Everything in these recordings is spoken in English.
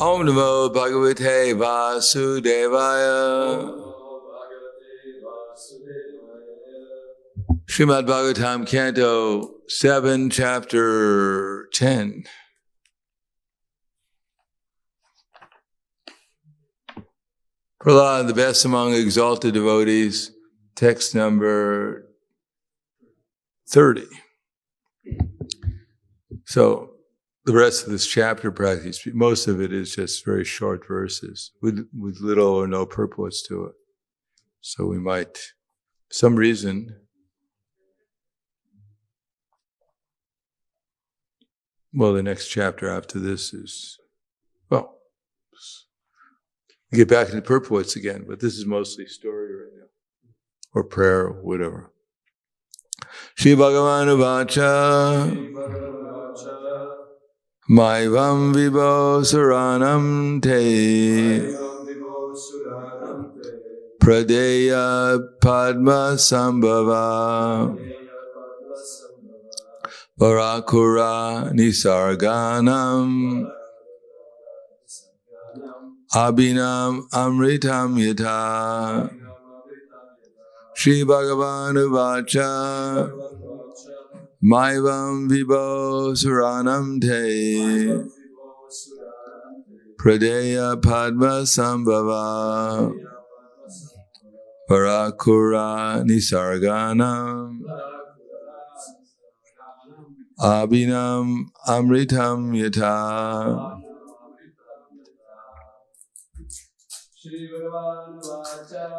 Om Namo Bhagavate Vasudevaya. Srimad Bhagavatam, Canto 7, Chapter 10. Prahlad, the best among exalted devotees, text number 30. So, the rest of this chapter, practically, most of it is just very short verses with little or no purpose to it. So we might, for some reason, well, the next chapter after this is, well, we get back into purports again, but this is mostly story right now, or prayer, or whatever. Shri Bhagavanu Vacha Maivam Vibho Suranam Te Pradeya Padma Sambhava Varakura Nisarganam Abhinam Amritam Yata Shri Bhagavanu Vacha Maivam Vibho Suranam Te Pradeya Padma Sambhava Varakura Nisarganam Abhinam Amritam Yata.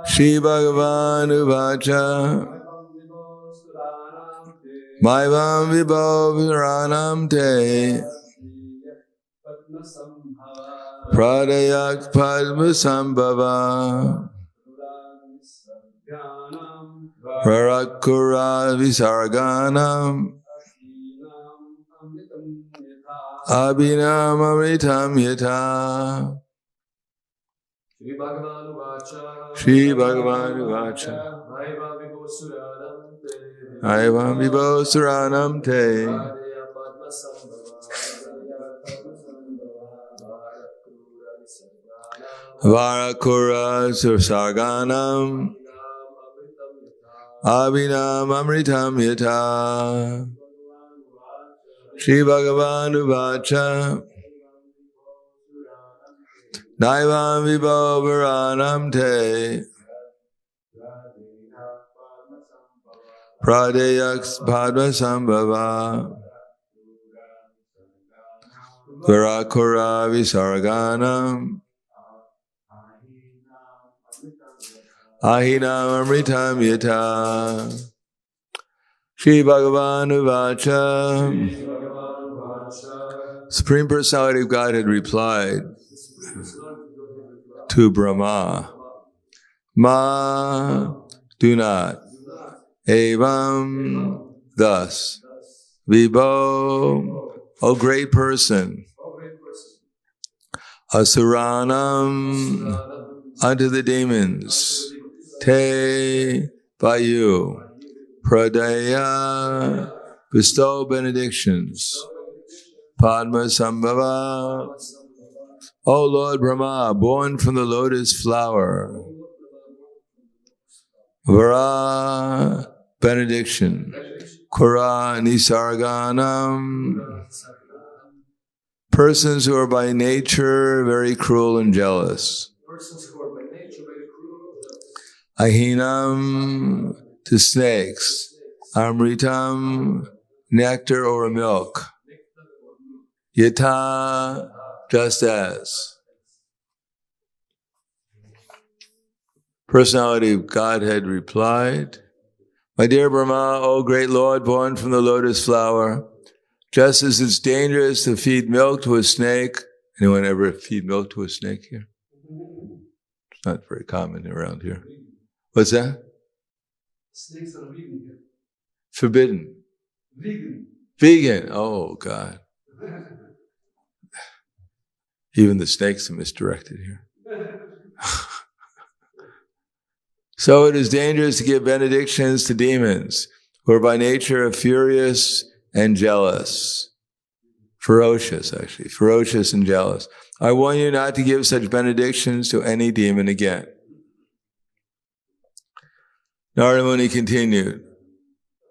Shri Bhagavanu Vacha Maivam Vibho Suranam Te Pradeya Padma Sambhava Varakura Visarganam Abhinam Amritam Yata. Shri Bhagavanu Vacha Maivam Vibho Suranam Te Varakura Sarganam Abhinam Amritam Yata. Shri Bhagavanu Vacha Naivam Vibho Varanam Te Pradeyaks Padma Sambhava Varakura Visarganam Ahinam Amritam Yata. Shri Bhagavanu Vacha. Supreme Personality of Godhead replied to Brahma, Ma, do not, Evam, thus, Vibho, O great person, Asuranam, unto the demons, Te, by you, Pradaya, bestow benedictions, Padma Sambhava, O Lord Brahma, born from the lotus flower, Vara, benediction, Kura Nisarganam, persons who are by nature very cruel and jealous, Ahinam, to snakes, Amritam, nectar or milk, Yata, just as. Personality of Godhead replied, my dear Brahma, O great Lord, born from the lotus flower, just as it's dangerous to feed milk to a snake. Anyone ever feed milk to a snake here? It's not very common around here. What's that? Snakes are vegan here. Forbidden. Vegan. Vegan. Oh, God. Even the snakes are misdirected here. So it is dangerous to give benedictions to demons, who are by nature furious and jealous. Ferocious, actually. Ferocious and jealous. I warn you not to give such benedictions to any demon again. Narada Muni continued,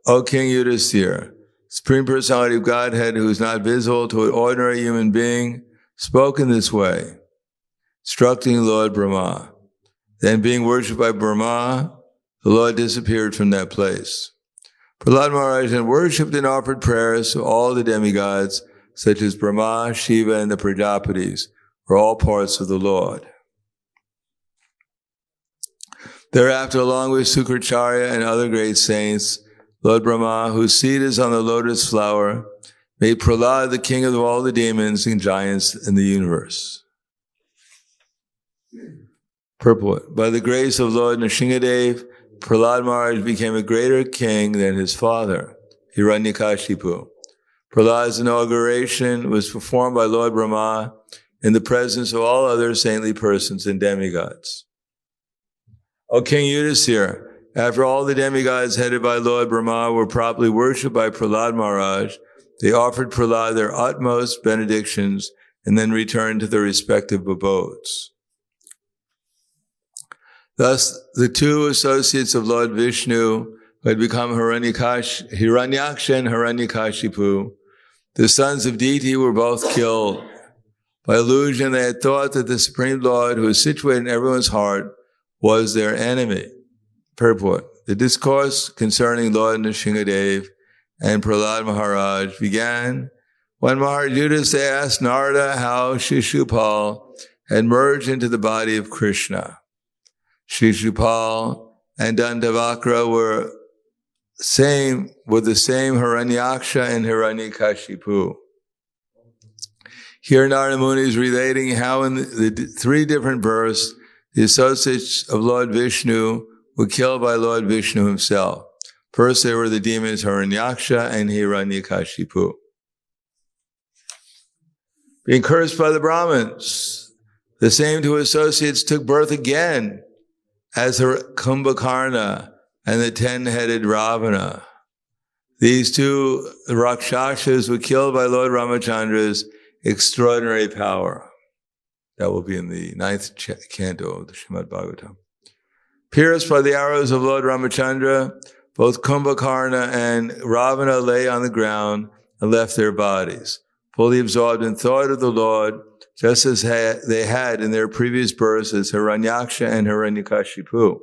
O King Yudhisthira, Supreme Personality of Godhead, who is not visible to an ordinary human being, spoke in this way, instructing Lord Brahma. Then, being worshipped by Brahma, the Lord disappeared from that place. Prahlad Maharaj then worshipped and offered prayers to all the demigods, such as Brahma, Shiva, and the Prajapatis, or all parts of the Lord. Thereafter, along with Sukracharya and other great saints, Lord Brahma, whose seat is on the lotus flower, made Prahlad the king of all the demons and giants in the universe. Purport. By the grace of Lord Nrsingadev, Prahlad Maharaj became a greater king than his father, Hiranyakashipu. Prahlad's inauguration was performed by Lord Brahma in the presence of all other saintly persons and demigods. O King Yudhisthira, after all the demigods headed by Lord Brahma were properly worshipped by Prahlad Maharaj, they offered Prahlad their utmost benedictions and then returned to their respective abodes. Thus, the two associates of Lord Vishnu, who had become Hiranyaksha and Hiranyakashipu, the sons of Diti, were both killed. By illusion, they had thought that the Supreme Lord, who is situated in everyone's heart, was their enemy. Purport. The discourse concerning Lord Nrsingadev and Prahlad Maharaj began when Maharaj Yudhisthira asked Narada how Shishupal had merged into the body of Krishna. Shishupal and Dandavakra were the same Hiranyaksha and Hiranyakashipu. Here Narada Muni is relating how in the three different births the associates of Lord Vishnu were killed by Lord Vishnu himself. First there were the demons Hiranyaksha and Hiranyakashipu. Being cursed by the Brahmins, the same two associates took birth again as Kumbhakarna and the 10-headed Ravana. These two Rakshasas were killed by Lord Ramachandra's extraordinary power. That will be in the 9th canto of the Srimad Bhagavatam. Pierced by the arrows of Lord Ramachandra, both Kumbhakarna and Ravana lay on the ground and left their bodies, fully absorbed in thought of the Lord, just as they had in their previous births as Hiranyaksha and Hiranyakashipu.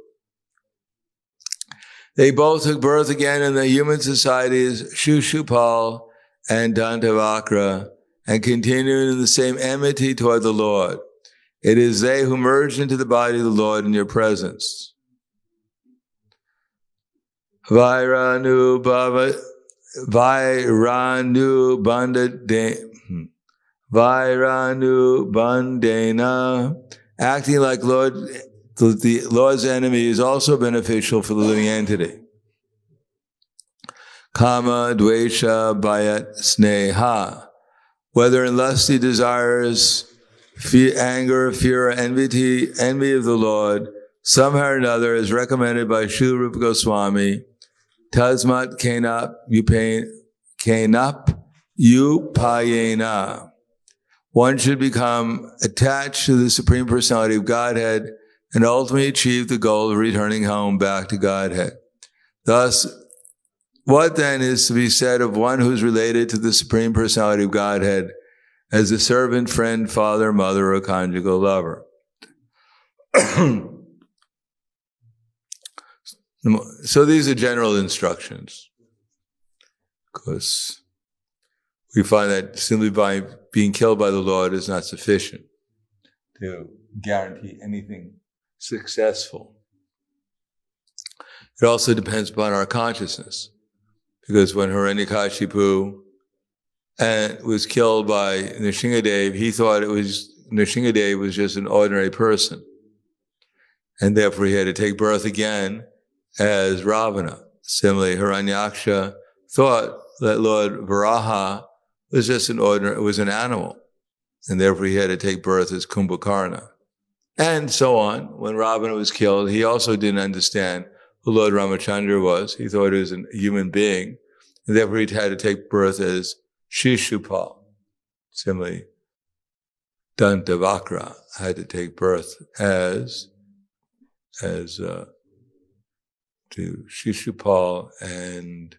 They both took birth again in the human societies Shishupal and Dandavakra and continued in the same enmity toward the Lord. It is they who merged into the body of the Lord in your presence. Vairanu Bandena, acting like the Lord's enemy is also beneficial for the living entity. Kama, Dvesha, Bhayat, Sneha, whether in lusty desires, anger, fear, or envy of the Lord, somehow or another, as recommended by Srila Rupa Goswami, Tasmat Kenap Upayena. One should become attached to the Supreme Personality of Godhead and ultimately achieve the goal of returning home back to Godhead. Thus, what then is to be said of one who is related to the Supreme Personality of Godhead as a servant, friend, father, mother, or conjugal lover? So these are general instructions, because we find that simply by being killed by the Lord is not sufficient to guarantee anything successful. It also depends upon our consciousness, because when Hiranyakashipu was killed by Nrsingadev, he thought Nrsingadev was just an ordinary person, and therefore he had to take birth again as Ravana. Similarly, Hiranyaksha thought that Lord Varaha was just was an animal, and therefore he had to take birth as Kumbhakarna. And so on. When Ravana was killed, he also didn't understand who Lord Ramachandra was. He thought he was a human being, and therefore he had to take birth as Shishupal. Similarly, Dantavakra had to take birth as to Shishupal and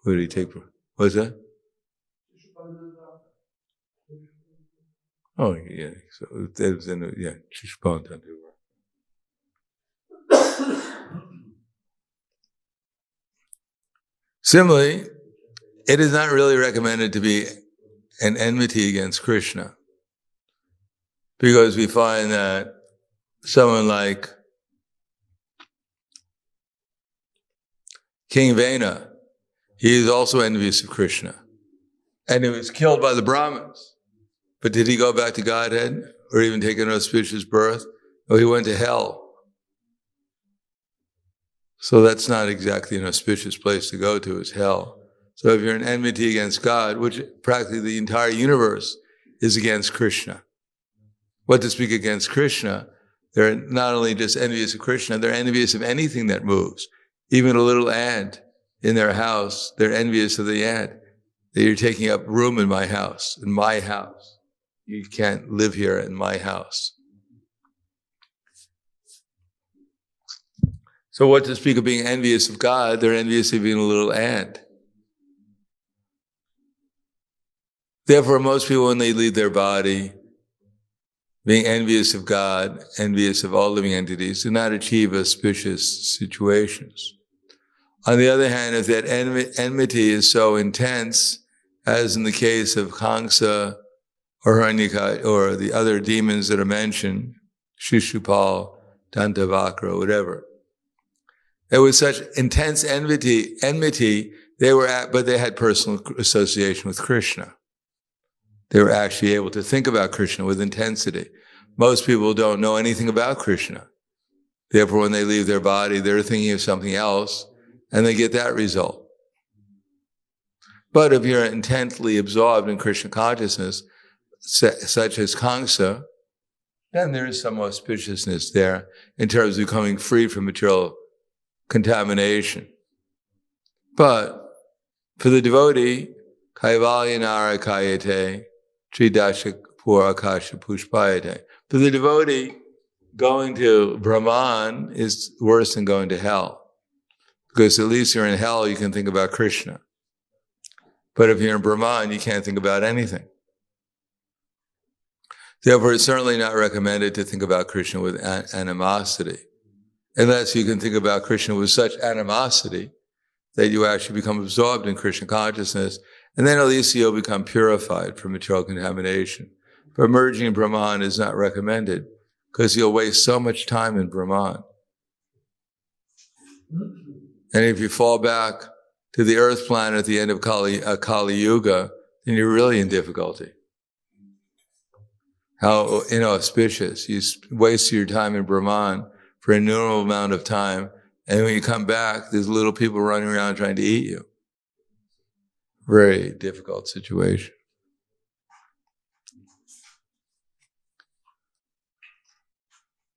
who did he take birth? What was that? Oh yeah, so that was in Shishupal and Dantavakra. Similarly, it is not really recommended to be an enmity against Krishna, because we find that someone like King Vena, he is also envious of Krishna, and he was killed by the Brahmins. But did he go back to Godhead or even take an auspicious birth? No, he went to hell. So that's not exactly an auspicious place to go to, is hell. So if you're in enmity against God, which practically the entire universe is against Krishna. What to speak against Krishna, they're not only just envious of Krishna, they're envious of anything that moves. Even a little ant in their house, they're envious of the ant. That you're taking up room in my house, in my house. You can't live here in my house. So what to speak of being envious of God, they're envious of being a little ant. Therefore, most people, when they leave their body, being envious of God, envious of all living entities, do not achieve auspicious situations. On the other hand, if that enmity is so intense, as in the case of Kamsa or Hiranyaka or the other demons that are mentioned, Shishupal, Dantavakra, whatever, there was such intense enmity but they had personal association with Krishna. They were actually able to think about Krishna with intensity. Most people don't know anything about Krishna. Therefore, when they leave their body, they're thinking of something else, and they get that result. But if you're intently absorbed in Krishna consciousness, such as Kamsa, then there is some auspiciousness there in terms of becoming free from material contamination. But for the devotee, Kaivalyanara Kayate, Tridasha Pur Akasha Pushpayate. For the devotee, going to Brahman is worse than going to hell. Because at least you're in hell, you can think about Krishna. But if you're in Brahman, you can't think about anything. Therefore, it's certainly not recommended to think about Krishna with animosity. Unless you can think about Krishna with such animosity that you actually become absorbed in Krishna consciousness, and then at least you'll become purified from material contamination. But merging in Brahman is not recommended, because you'll waste so much time in Brahman. And if you fall back to the earth planet at the end of Kali Yuga, then you're really in difficulty. How inauspicious. You waste your time in Brahman for an innumerable amount of time, and when you come back, there's little people running around trying to eat you. Very difficult situation.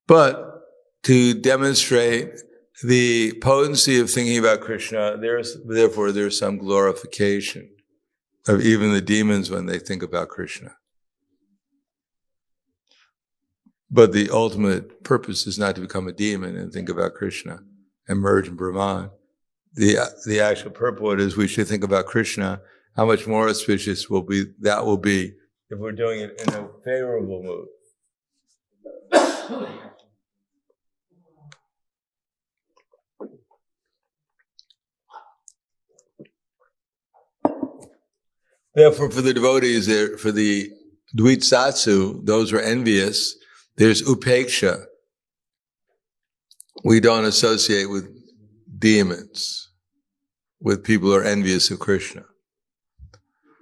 But to demonstrate the potency of thinking about Krishna, therefore there's some glorification of even the demons when they think about Krishna. But the ultimate purpose is not to become a demon and think about Krishna and merge in Brahman. The actual purport is we should think about Krishna. How much more auspicious will be if we're doing it in a favorable mood. Therefore, for the devotees, for the Dvitsatsu, those who are envious, there's upeksha. We don't associate with demons, with people who are envious of Krishna.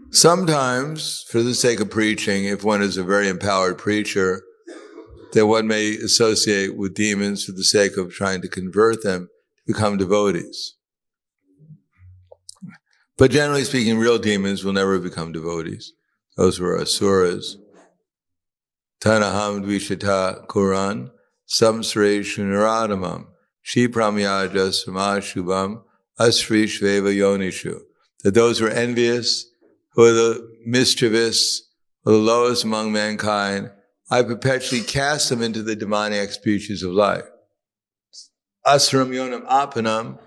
Sometimes, for the sake of preaching, if one is a very empowered preacher, then one may associate with demons for the sake of trying to convert them to become devotees. But generally speaking, real demons will never become devotees. Those who are asuras. Tanaham dvishata kuran samsre shunaradamam shipramyaja samashubham asri shveva yonishu. That those who are envious, who are the mischievous, or the lowest among mankind, I perpetually cast them into the demoniac species of life. Asram yonam apanam,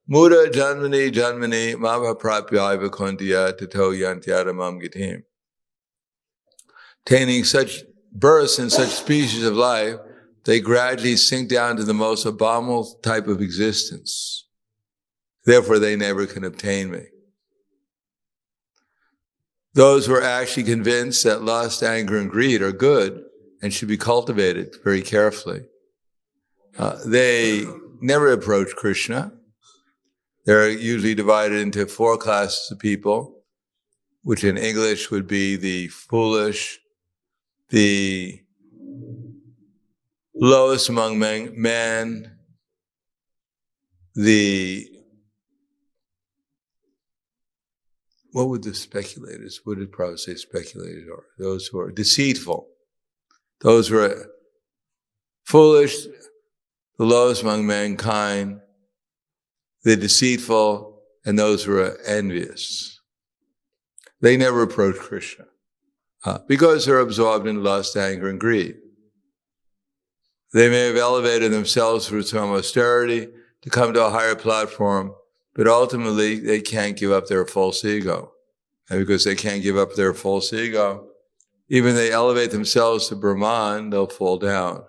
muda janmani janmani, mava prapyaiva kontiya tato yantyadamam gitim. Attaining such births in such species of life, they gradually sink down to the most abominable type of existence. Therefore, they never can obtain me. Those who are actually convinced that lust, anger, and greed are good and should be cultivated very carefully, they never approach Krishna. They're usually divided into 4 classes of people, which in English would be the foolish, the lowest among men, what would the speculators, what did Prabhupada say speculators are? Those who are deceitful. Those who are foolish, the lowest among mankind, the deceitful, and those who are envious. They never approach Krishna because they're absorbed in lust, anger, and greed. They may have elevated themselves through some austerity to come to a higher platform, but ultimately they can't give up their false ego. And because they can't give up their false ego, even if they elevate themselves to Brahman, they'll fall down.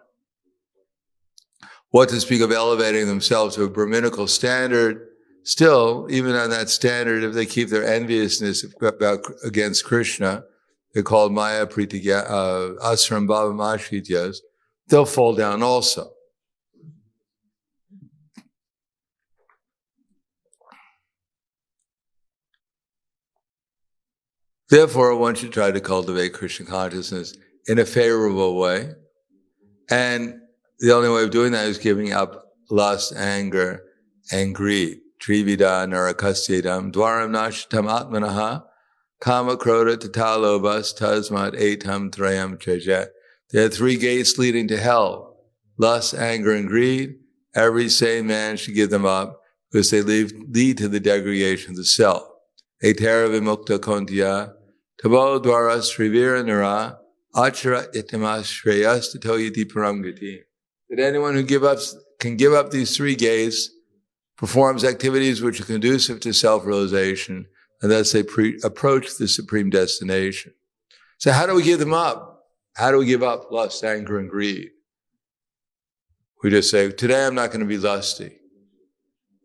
What to speak of elevating themselves to a Brahminical standard? Still, even on that standard, if they keep their enviousness against Krishna, they're called Maya Pritigya, Asram Bhavamashrityas, they'll fall down also. Therefore, one should try to cultivate Krishna consciousness in a favorable way. And the only way of doing that is giving up lust, anger, and greed. Trivida narakasyedam dwaram nashitam atmanaha kama kroda tatalobas tasmat etam trayam treja. There are 3 gates leading to hell: lust, anger, and greed. Every sane man should give them up because they lead to the degradation of the self. Etera vimukta kontiya tabo dwaras trivira nara achara itimas shreyas tatoyati paramgati. That anyone who can give up these 3 gates performs activities which are conducive to self-realization, and thus they approach the supreme destination. So how do we give them up? How do we give up lust, anger, and greed? We just say, today I'm not going to be lusty.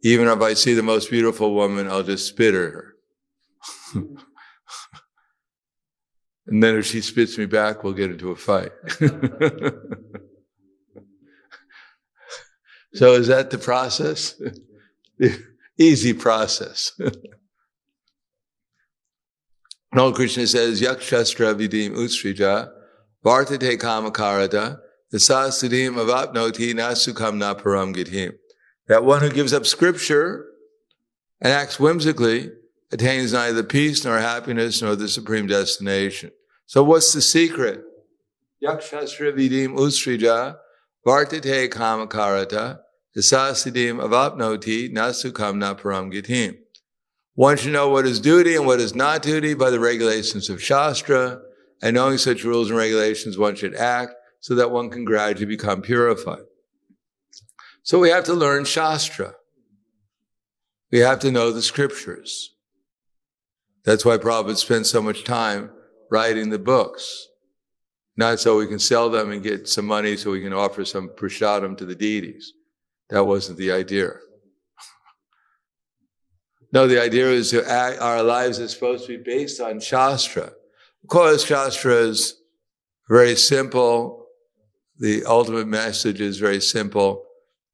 Even if I see the most beautiful woman, I'll just spit at her. And then if she spits me back, we'll get into a fight. So is that the process? Easy process. No, Krishna says, Yakshastra vidim utsrija, vartate kamakarata, Sasidim avapnoti nasukam naparam githim. That one who gives up scripture and acts whimsically attains neither peace nor happiness nor the supreme destination. So what's the secret? Yakshastra vidim usrija vartate kamakarata sasidim avapnoti nasukam naparam githim. One should know what is duty and what is not duty by the regulations of Shastra, and knowing such rules and regulations, one should act so that one can gradually become purified. So we have to learn Shastra. We have to know the scriptures. That's why Prabhupada spent so much time writing the books. Not so we can sell them and get some money so we can offer some prasadam to the deities. That wasn't the idea. No, the idea is to act, our lives are supposed to be based on Shastra. Of course, Shastra is very simple. The ultimate message is very simple,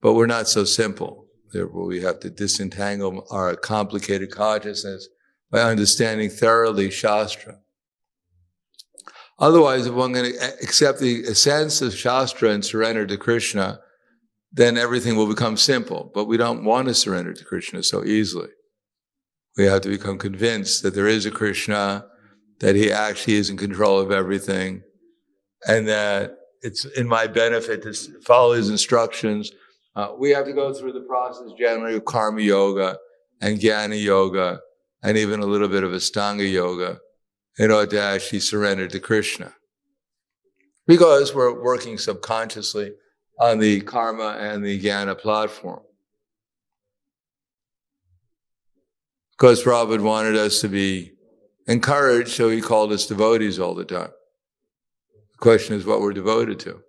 but we're not so simple. Therefore, we have to disentangle our complicated consciousness by understanding thoroughly Shastra. Otherwise, if one can accept the essence of Shastra and surrender to Krishna, then everything will become simple. But we don't want to surrender to Krishna so easily. We have to become convinced that there is a Krishna, that he actually is in control of everything, and that it's in my benefit to follow his instructions. We have to go through the process generally of karma yoga and jnana yoga and even a little bit of Astanga yoga in order to actually surrender to Krishna. Because we're working subconsciously on the karma and the jnana platform. Because Prabhupada wanted us to be encouraged, so he called us devotees all the time. The question is what we're devoted to.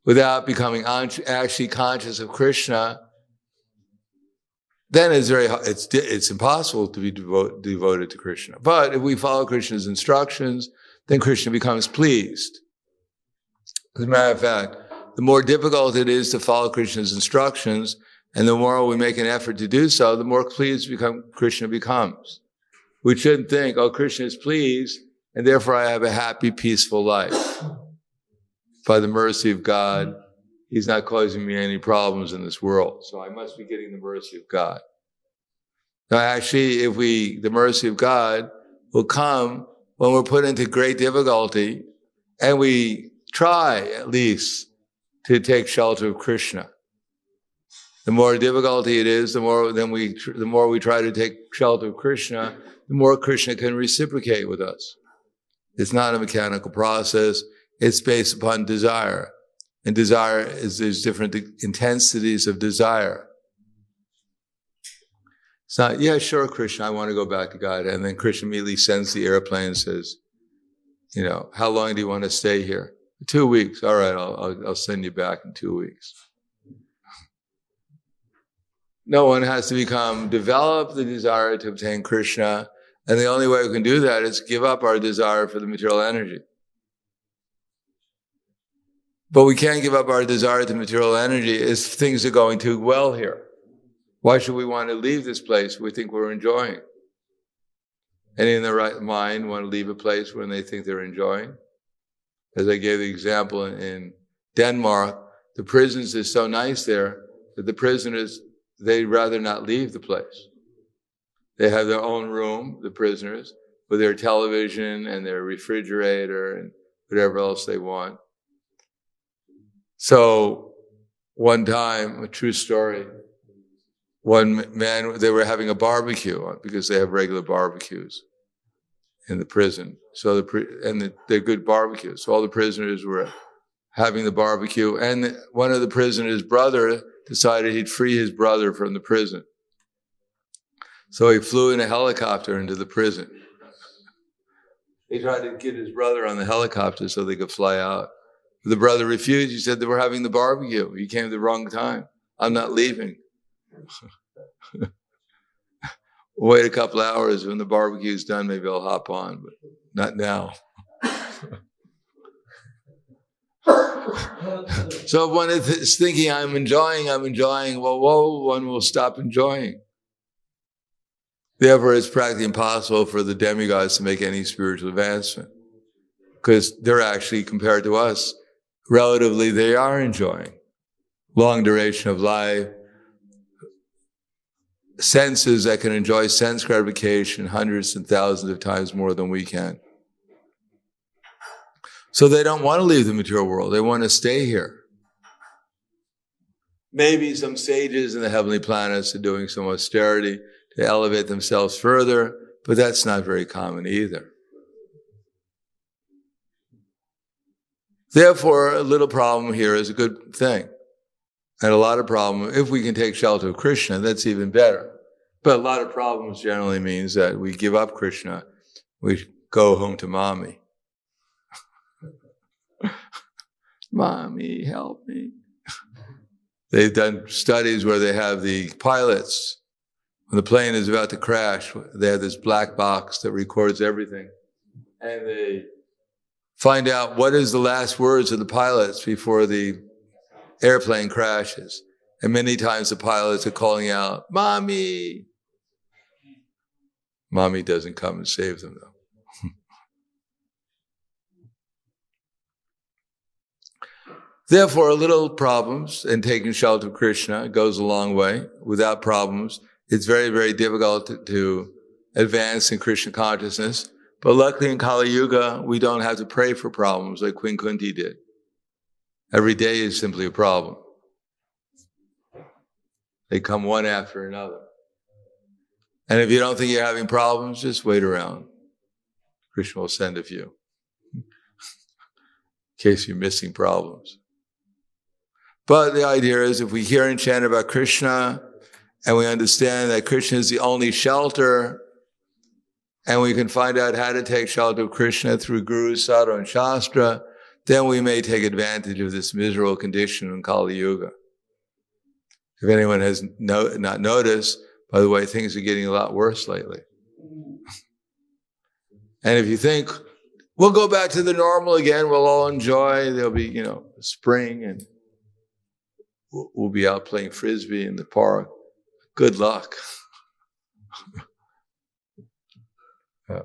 Without becoming actually conscious of Krishna, then it's impossible to be devoted to Krishna. But if we follow Krishna's instructions, then Krishna becomes pleased. As a matter of fact, the more difficult it is to follow Krishna's instructions, and the more we make an effort to do so, the more pleased Krishna becomes. We shouldn't think, oh, Krishna is pleased, and therefore I have a happy, peaceful life. By the mercy of God, He's not causing me any problems in this world, so I must be getting the mercy of God. Now, actually, the mercy of God will come when we're put into great difficulty, and we try, at least, to take shelter of Krishna. The more difficulty it is, the more we try to take shelter of Krishna, the more Krishna can reciprocate with us. It's not a mechanical process. It's based upon desire. And desire there's different intensities of desire. It's not, yeah, sure, Krishna, I want to go back to God. And then Krishna immediately sends the airplane and says, how long do you want to stay here? 2 weeks. All right, I'll send you back in 2 weeks. No one has to develop the desire to obtain Krishna. And the only way we can do that is give up our desire for the material energy. But we can't give up our desire to material energy if things are going too well here. Why should we want to leave this place we think we're enjoying? Any in their right mind want to leave a place when they think they're enjoying? As I gave the example in Denmark, the prisons are so nice there that the prisoners, they'd rather not leave the place. They have their own room, the prisoners, with their television and their refrigerator and whatever else they want. So one time, a true story, one man, they were having a barbecue because they have regular barbecues in the prison. So they're good barbecues. So all the prisoners were having the barbecue, and one of the prisoners' brother decided he'd free his brother from the prison. So he flew in a helicopter into the prison. He tried to get his brother on the helicopter so they could fly out. The brother refused. He said, they were having the barbecue. You came at the wrong time. I'm not leaving. Wait a couple of hours. When the barbecue's done, maybe I'll hop on, but not now. So if one is thinking, I'm enjoying, well, one will stop enjoying. Therefore, it's practically impossible for the demigods to make any spiritual advancement. Because they're actually, compared to us, relatively, they are enjoying long duration of life, senses that can enjoy sense gratification hundreds and thousands of times more than we can. So they don't want to leave the material world. They want to stay here. Maybe some sages in the heavenly planets are doing some austerity to elevate themselves further, but that's not very common either. Therefore, a little problem here is a good thing. And a lot of problem, if we can take shelter of Krishna, that's even better. But a lot of problems generally means that we give up Krishna. We go home to mommy. Mommy, help me. They've done studies where they have the pilots, when the plane is about to crash, they have this black box that records everything. And they find out what is the last words of the pilots before the airplane crashes. And many times the pilots are calling out, Mommy! Mommy doesn't come and save them, though. Therefore, a little problems and taking shelter of Krishna goes a long way. Without problems, it's very, very difficult to advance in Krishna consciousness. But luckily in Kali Yuga, we don't have to pray for problems like Queen Kunti did. Every day is simply a problem. They come one after another. And if you don't think you're having problems, just wait around. Krishna will send a few, in case you're missing problems. But the idea is, if we hear and chant about Krishna, and we understand that Krishna is the only shelter, and we can find out how to take shelter of Krishna through Guru, Sadhu, and Shastra, then we may take advantage of this miserable condition in Kali Yuga. If anyone has not noticed, by the way, things are getting a lot worse lately. And if you think, we'll go back to the normal again, we'll all enjoy, there'll be, spring, and we'll be out playing Frisbee in the park. Good luck.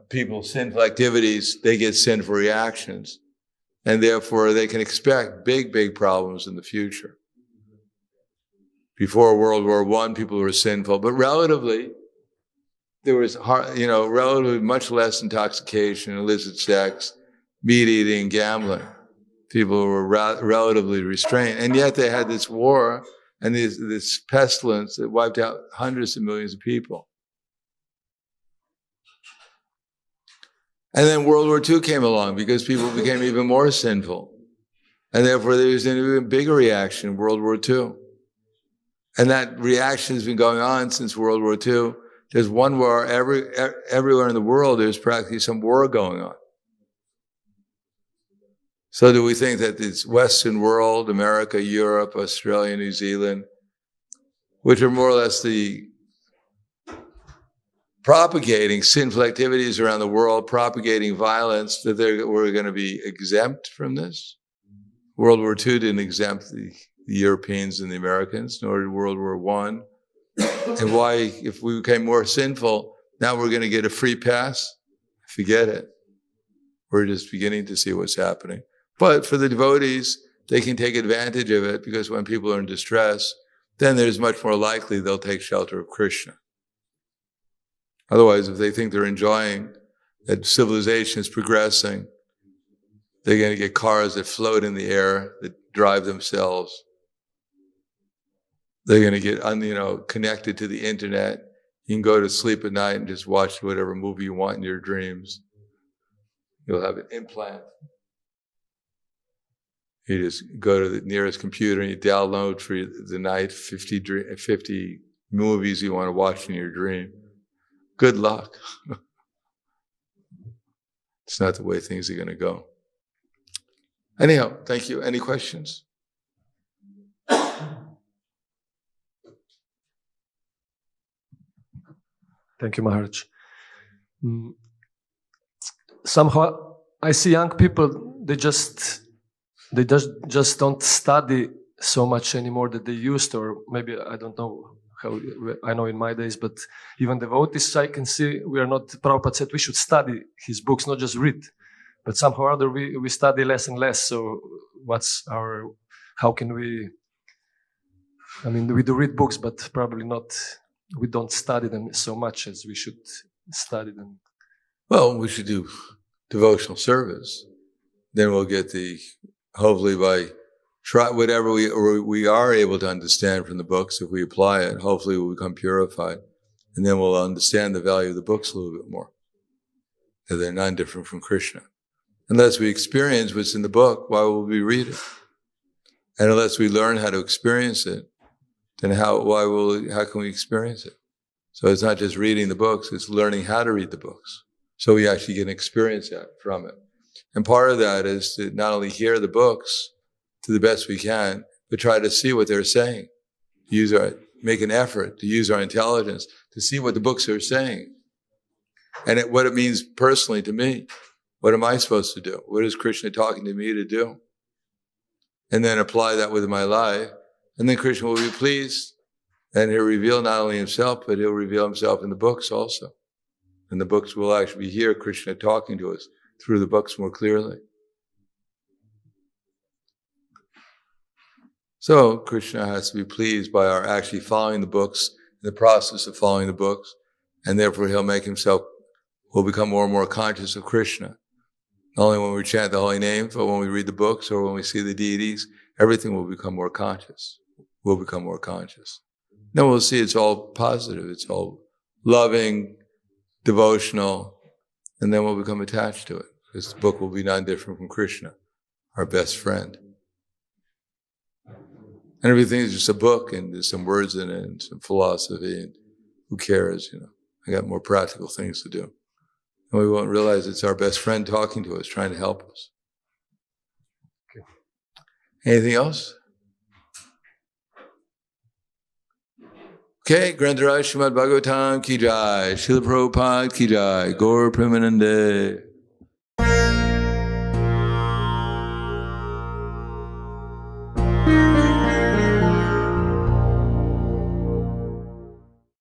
People's sinful activities, they get sinful reactions. And therefore, they can expect big, big problems in the future. Before World War I, people were sinful, but relatively, there was, relatively much less intoxication, illicit sex, meat eating, gambling. People were relatively restrained. And yet they had this war and this pestilence that wiped out hundreds of millions of people. And then World War II came along because people became even more sinful. And therefore there was an even bigger reaction in World War II. And that reaction has been going on since World War II. There's one war everywhere in the world, there's practically some war going on. So do we think that this Western world, America, Europe, Australia, New Zealand, which are more or less the propagating sinful activities around the world, propagating violence, that we're going to be exempt from this? World War II didn't exempt the Europeans and the Americans, nor did World War I. And why, if we became more sinful, now we're going to get a free pass? Forget it. We're just beginning to see what's happening. But for the devotees, they can take advantage of it, because when people are in distress, then there's much more likely they'll take shelter of Krishna. Otherwise, if they think they're enjoying, that civilization is progressing, they're going to get cars that float in the air, that drive themselves. They're going to get, connected to the internet. You can go to sleep at night and just watch whatever movie you want in your dreams. You'll have an implant. You just go to the nearest computer and you download for the night 50 movies you want to watch in your dream. Good luck. It's not the way things are going to go. Anyhow, thank you. Any questions? Thank you, Maharaj. Somehow, I see young people, they just don't study so much anymore that they used, or maybe, I don't know how, I know in my days, but even devotees, I can see we are not, Prabhupada said we should study his books, not just read. But somehow or other we study less and less. So how can we, we do read books, but probably not, we don't study them so much as we should study them. Well, we should do devotional service. Then we'll get hopefully by whatever we are able to understand from the books, if we apply it, hopefully we'll become purified. And then we'll understand the value of the books a little bit more. That they're not different from Krishna. Unless we experience what's in the book, why will we read it? And unless we learn how to experience it, then how can we experience it? So it's not just reading the books, it's learning how to read the books. So we actually get an experience from it. And part of that is to not only hear the books to the best we can, but try to see what they're saying. Make an effort to use our intelligence to see what the books are saying. And what it means personally to me. What am I supposed to do? What is Krishna talking to me to do? And then apply that with my life. And then Krishna will be pleased. And he'll reveal not only himself, but he'll reveal himself in the books also. And the books will actually hear Krishna talking to us through the books more clearly. So Krishna has to be pleased by our actually following the books, in the process of following the books. And therefore we'll become more and more conscious of Krishna. Not only when we chant the holy names, but when we read the books or when we see the deities, everything will become more conscious. We'll become more conscious. Then we'll see it's all positive. It's all loving, devotional, and then we'll become attached to it. This book will be non-different from Krishna, our best friend. And everything is just a book, and there's some words in it, and some philosophy, and who cares, I got more practical things to do. And we won't realize it's our best friend talking to us, trying to help us. Okay. Anything else? Okay, Grantaraj Srimad Bhagavatam ki jai, Srila Prabhupada ki jai, Gaur Premanande.